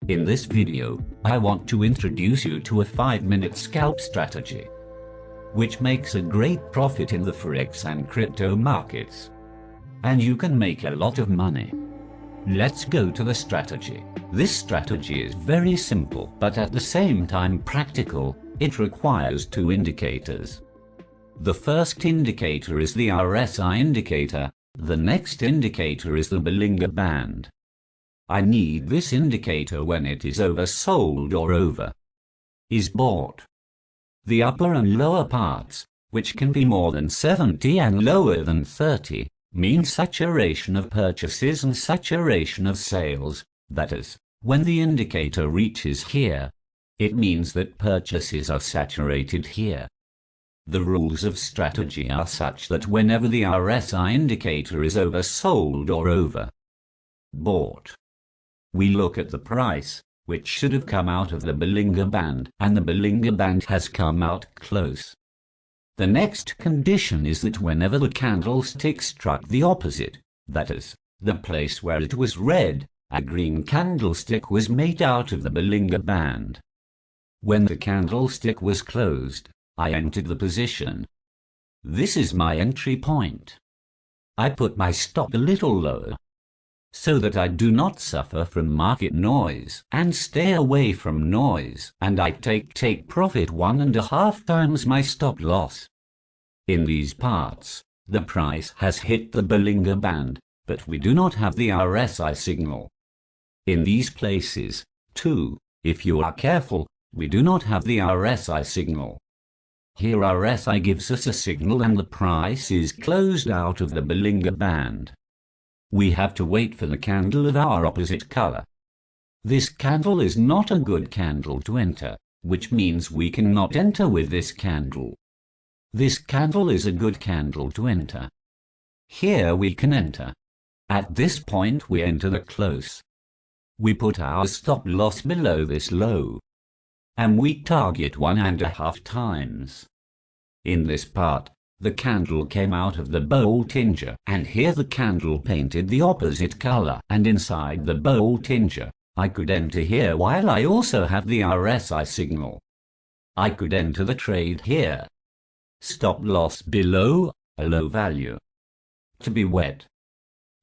In this video, I want to introduce you to a 5-minute scalp strategy, which makes a great profit in the forex and crypto markets. And you can make a lot of money. Let's go to the strategy. This strategy is very simple, but at the same time practical. It requires two indicators. The first indicator is the RSI indicator. The next indicator is the Bollinger Band. I need this indicator when it is oversold or over is bought. The upper and lower parts, which can be more than 70 and lower than 30, mean saturation of purchases and saturation of sales. That is, when the indicator reaches here, it means that purchases are saturated here. The rules of strategy are such that whenever the RSI indicator is oversold or over bought, we look at the price, which should have come out of the Bollinger Band, and the Bollinger Band has come out close. The next condition is that whenever the candlestick struck the opposite, that is, the place where it was red, a green candlestick was made out of the Bollinger Band. When the candlestick was closed, I entered the position. This is my entry point. I put my stop a little lower, so that I do not suffer from market noise and stay away from noise, and I take profit 1.5 times my stop loss. In these parts, the price has hit the Bollinger Band, but we do not have the RSI signal. In these places, too, if you are careful, we do not have the RSI signal. Here RSI gives us a signal and the price is closed out of the Bollinger Band. We have to wait for the candle of our opposite color. This candle is not a good candle to enter, which means we cannot enter with this candle. This candle is a good candle to enter. Here we can enter. At this point we enter the close. We put our stop loss below this low, and we target 1.5 times. In this part, the candle came out of the Bollinger, and here the candle painted the opposite color, and inside the Bollinger, I could enter here while I also have the RSI signal. I could enter the trade here. Stop loss below a low value. To be wet.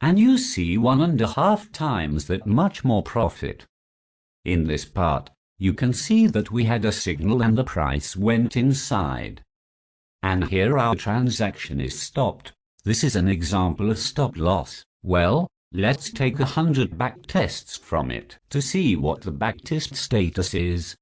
And you see 1.5 times that much more profit. In this part, you can see that we had a signal and the price went inside. And here our transaction is stopped. This is an example of stop loss. Well, let's take 100 back tests from it to see what the backtest status is.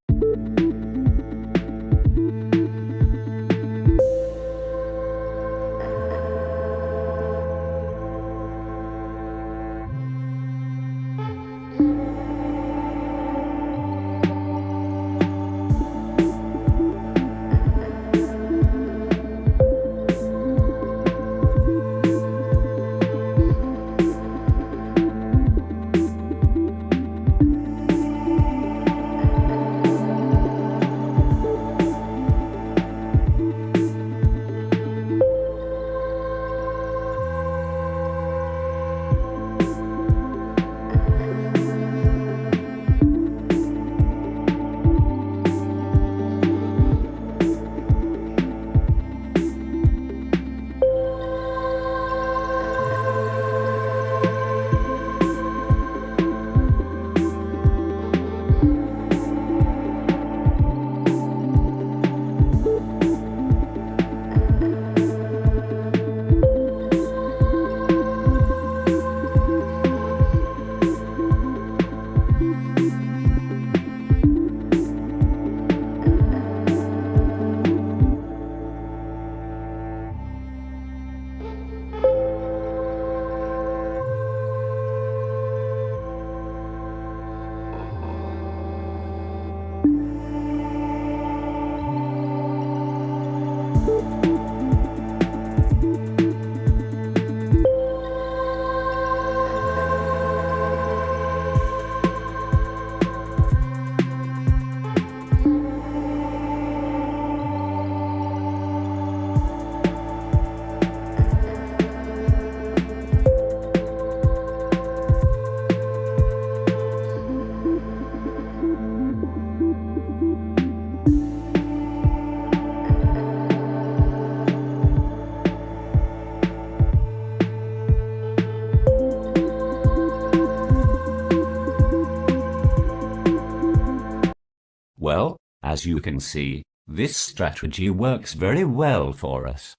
Well, as you can see, this strategy works very well for us.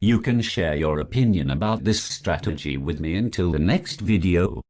You can share your opinion about this strategy with me until the next video.